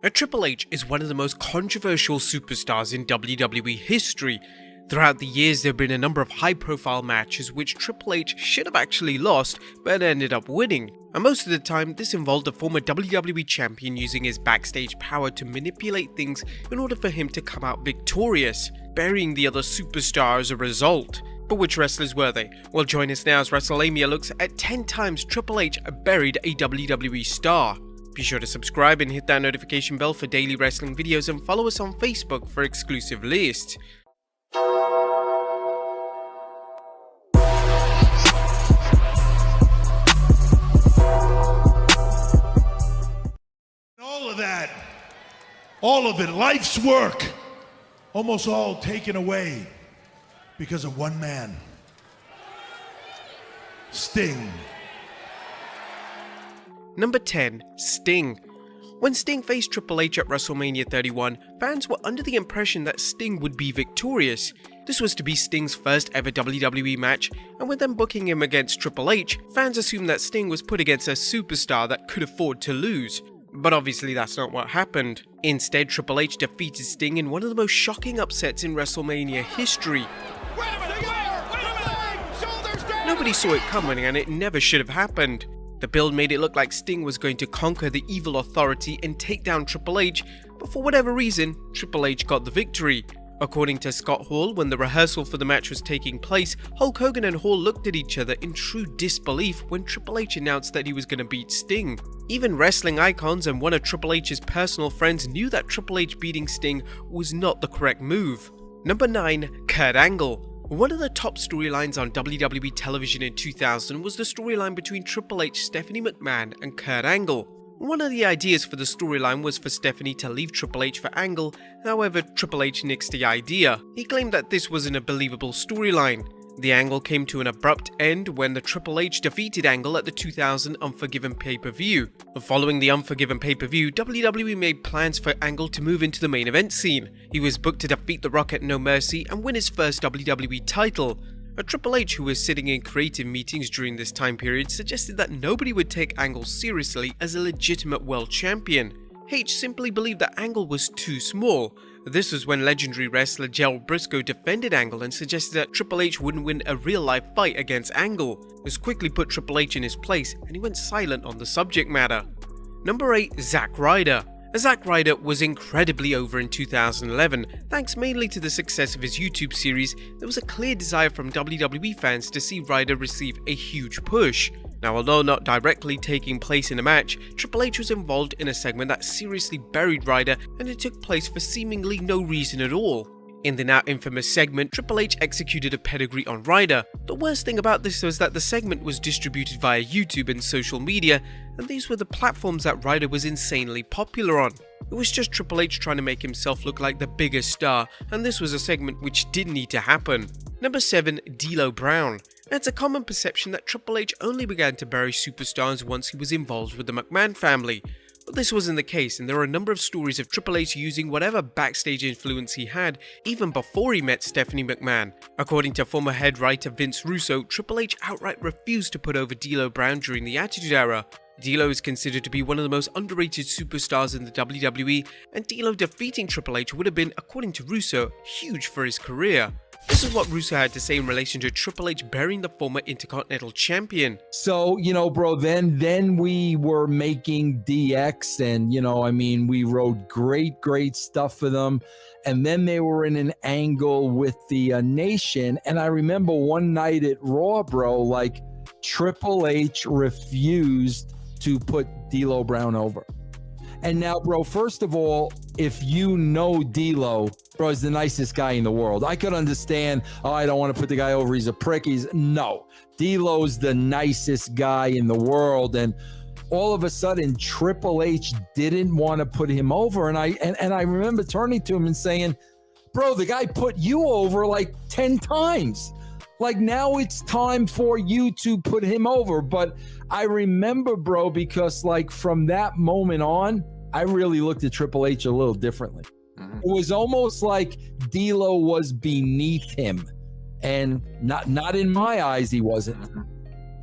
Now, Triple H is one of the most controversial superstars in WWE history. Throughout the years, there have been a number of high-profile matches which Triple H should have actually lost, but ended up winning. And most of the time, this involved a former WWE champion using his backstage power to manipulate things in order for him to come out victorious, burying the other superstar as a result. But which wrestlers were they? Well, join us now as Wrestlelamia looks at 10 times Triple H buried a WWE star. Be sure to subscribe and hit that notification bell for daily wrestling videos, and follow us on Facebook for exclusive lists. All of it, life's work, almost all taken away because of one man, Sting. Number 10. Sting. When Sting faced Triple H at WrestleMania 31, fans were under the impression that Sting would be victorious. This was to be Sting's first ever WWE match, and with them booking him against Triple H, fans assumed that Sting was put against a superstar that could afford to lose. But obviously that's not what happened. Instead, Triple H defeated Sting in one of the most shocking upsets in WrestleMania history. Nobody saw it coming, and it never should have happened. The build made it look like Sting was going to conquer the evil authority and take down Triple H, but for whatever reason, Triple H got the victory. According to Scott Hall, when the rehearsal for the match was taking place, Hulk Hogan and Hall looked at each other in true disbelief when Triple H announced that he was going to beat Sting. Even wrestling icons and one of Triple H's personal friends knew that Triple H beating Sting was not the correct move. Number 9. Kurt Angle. One of the top storylines on WWE television in 2000 was the storyline between Triple H, Stephanie McMahon, and Kurt Angle. One of the ideas for the storyline was for Stephanie to leave Triple H for Angle, however Triple H nixed the idea. He claimed that this wasn't a believable storyline. The angle came to an abrupt end when the Triple H defeated Angle at the 2000 Unforgiven pay-per-view. Following the Unforgiven pay-per-view, WWE made plans for Angle to move into the main event scene. He was booked to defeat The Rock at No Mercy and win his first WWE title. A Triple H, who was sitting in creative meetings during this time period, suggested that nobody would take Angle seriously as a legitimate world champion. H simply believed that Angle was too small. This was when legendary wrestler Gerald Briscoe defended Angle and suggested that Triple H wouldn't win a real-life fight against Angle. This quickly put Triple H in his place, and he went silent on the subject matter. Number 8. Zack Ryder. Zack Ryder was incredibly over in 2011. Thanks mainly to the success of his YouTube series, there was a clear desire from WWE fans to see Ryder receive a huge push. Now, although not directly taking place in a match, Triple H was involved in a segment that seriously buried Ryder, and it took place for seemingly no reason at all. In the now infamous segment, Triple H executed a pedigree on Ryder. The worst thing about this was that the segment was distributed via YouTube and social media, and these were the platforms that Ryder was insanely popular on. It was just Triple H trying to make himself look like the biggest star, and this was a segment which didn't need to happen. Number 7. Dilo Brown. It's a common perception that Triple H only began to bury superstars once he was involved with the McMahon family. But this wasn't the case, and there are a number of stories of Triple H using whatever backstage influence he had, even before he met Stephanie McMahon. According to former head writer Vince Russo, Triple H outright refused to put over Dilo Brown during the Attitude Era. Dilo is considered to be one of the most underrated superstars in the WWE, and Dilo defeating Triple H would have been, according to Russo, huge for his career. This is what Russo had to say in relation to Triple H burying the former Intercontinental Champion. So, bro, then we were making DX, and, we wrote great stuff for them. And then they were in an angle with the Nation. And I remember one night at Raw, bro, like Triple H refused to put Dilo Brown over. And now, bro, first of all, if you know Dilo, bro, is the nicest guy in the world. I could understand, I don't want to put the guy over, he's a prick. No, Dilo's the nicest guy in the world. And all of a sudden, Triple H didn't want to put him over. And I remember turning to him and saying, bro, the guy put you over like 10 times. Like, now it's time for you to put him over. But I remember, bro, because like from that moment on, I really looked at Triple H a little differently. It was almost like Dilo was beneath him, and not in my eyes, he wasn't.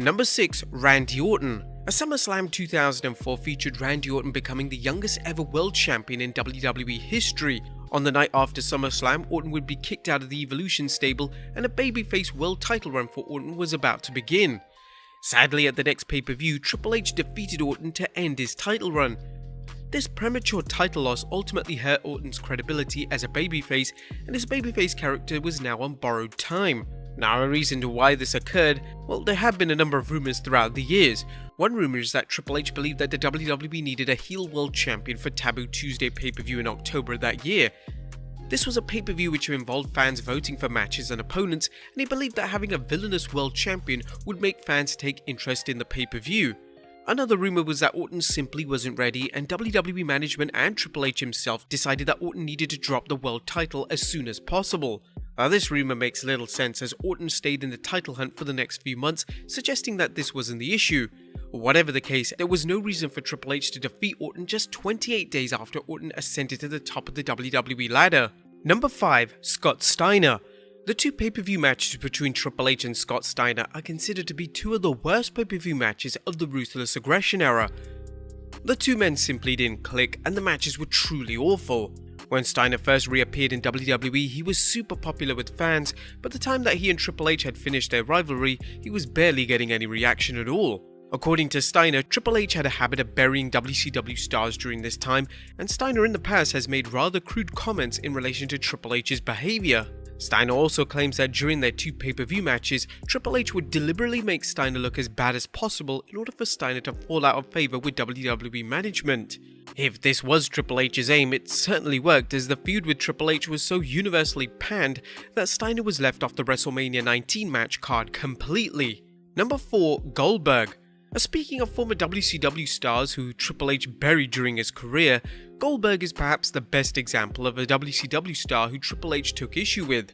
Number 6. Randy Orton. A SummerSlam 2004 featured Randy Orton becoming the youngest ever world champion in WWE history. On the night after SummerSlam, Orton would be kicked out of the Evolution stable and a babyface world title run for Orton was about to begin. Sadly, at the next pay-per-view, Triple H defeated Orton to end his title run. This premature title loss ultimately hurt Orton's credibility as a babyface, and his babyface character was now on borrowed time. Now, a reason to why this occurred, well, there have been a number of rumors throughout the years. One rumor is that Triple H believed that the WWE needed a heel world champion for Taboo Tuesday pay-per-view in October that year. This was a pay-per-view which involved fans voting for matches and opponents, and he believed that having a villainous world champion would make fans take interest in the pay-per-view. Another rumor was that Orton simply wasn't ready, and WWE management and Triple H himself decided that Orton needed to drop the world title as soon as possible. Now, this rumor makes little sense as Orton stayed in the title hunt for the next few months, suggesting that this wasn't the issue. Whatever the case, there was no reason for Triple H to defeat Orton just 28 days after Orton ascended to the top of the WWE ladder. Number 5. Scott Steiner. The two pay-per-view matches between Triple H and Scott Steiner are considered to be two of the worst pay-per-view matches of the Ruthless Aggression era. The two men simply didn't click and the matches were truly awful. When Steiner first reappeared in WWE, he was super popular with fans, but the time that he and Triple H had finished their rivalry, he was barely getting any reaction at all. According to Steiner, Triple H had a habit of burying WCW stars during this time, and Steiner in the past has made rather crude comments in relation to Triple H's behavior. Steiner also claims that during their two pay-per-view matches, Triple H would deliberately make Steiner look as bad as possible in order for Steiner to fall out of favor with WWE management. If this was Triple H's aim, it certainly worked, as the feud with Triple H was so universally panned that Steiner was left off the WrestleMania 19 match card completely. Number 4. Goldberg. Speaking of former WCW stars who Triple H buried during his career, Goldberg is perhaps the best example of a WCW star who Triple H took issue with.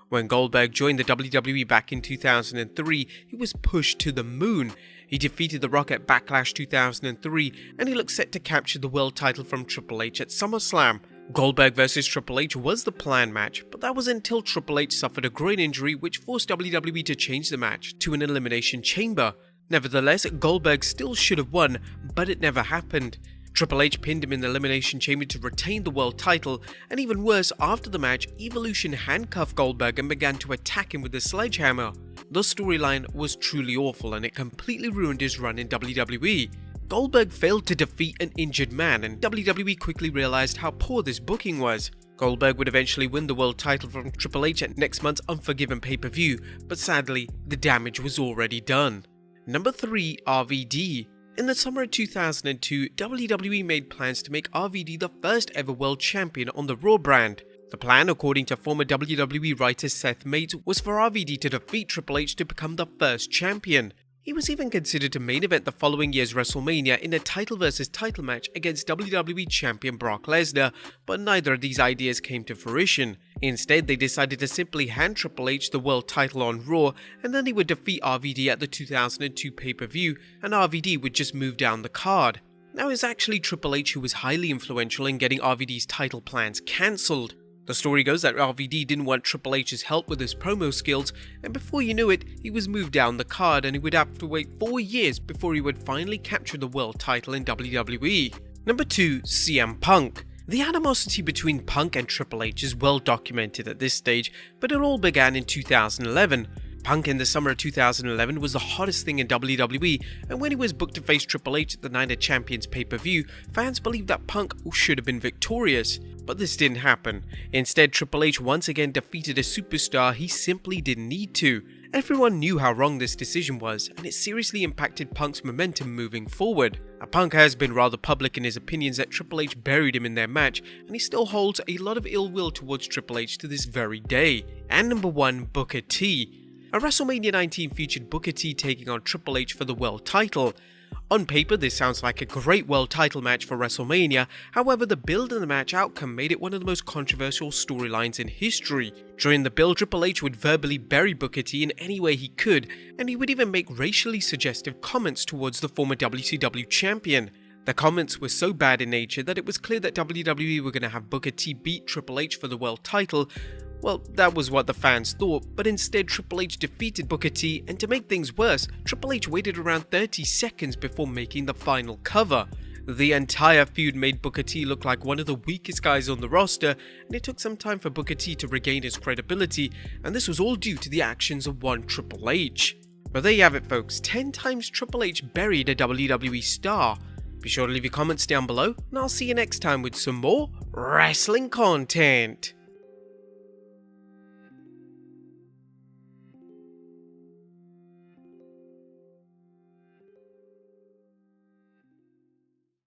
When Goldberg joined the WWE back in 2003, he was pushed to the moon. He defeated The Rock at Backlash 2003, and he looked set to capture the world title from Triple H at SummerSlam. Goldberg vs Triple H was the planned match, but that was until Triple H suffered a groin injury which forced WWE to change the match to an elimination chamber. Nevertheless, Goldberg still should have won, but it never happened. Triple H pinned him in the Elimination Chamber to retain the world title, and even worse, after the match, Evolution handcuffed Goldberg and began to attack him with a sledgehammer. The storyline was truly awful and it completely ruined his run in WWE. Goldberg failed to defeat an injured man, and WWE quickly realized how poor this booking was. Goldberg would eventually win the world title from Triple H at next month's Unforgiven pay-per-view, but sadly, the damage was already done. Number 3. RVD. In the summer of 2002, WWE made plans to make RVD the first ever world champion on the Raw brand. The plan, according to former WWE writer Seth Mates, was for RVD to defeat Triple H to become the first champion. He was even considered to main event the following year's WrestleMania in a title versus title match against WWE champion Brock Lesnar, but neither of these ideas came to fruition. Instead, they decided to simply hand Triple H the world title on Raw, and then he would defeat RVD at the 2002 pay-per-view, and RVD would just move down the card. Now, it's actually Triple H who was highly influential in getting RVD's title plans cancelled. The story goes that RVD didn't want Triple H's help with his promo skills, and before you knew it, he was moved down the card and he would have to wait 4 years before he would finally capture the world title in WWE. Number 2. CM Punk. The animosity between Punk and Triple H is well documented at this stage, but it all began in 2011. Punk in the summer of 2011 was the hottest thing in WWE, and when he was booked to face Triple H at the Night of Champions pay-per-view, fans believed that Punk should have been victorious. But this didn't happen. Instead, Triple H once again defeated a superstar he simply didn't need to. Everyone knew how wrong this decision was, and it seriously impacted Punk's momentum moving forward. Punk has been rather public in his opinions that Triple H buried him in their match, and he still holds a lot of ill will towards Triple H to this very day. And number 1, Booker T. A WrestleMania 19 featured Booker T taking on Triple H for the world title. On paper, this sounds like a great world title match for WrestleMania, however the build and the match outcome made it one of the most controversial storylines in history. During the build, Triple H would verbally bury Booker T in any way he could, and he would even make racially suggestive comments towards the former WCW champion. The comments were so bad in nature that it was clear that WWE were going to have Booker T beat Triple H for the world title, Well, that was what the fans thought, but instead Triple H defeated Booker T, and to make things worse, Triple H waited around 30 seconds before making the final cover. The entire feud made Booker T look like one of the weakest guys on the roster, and it took some time for Booker T to regain his credibility, and this was all due to the actions of one Triple H. But there you have it folks, 10 times Triple H buried a WWE star. Be sure to leave your comments down below, and I'll see you next time with some more wrestling content.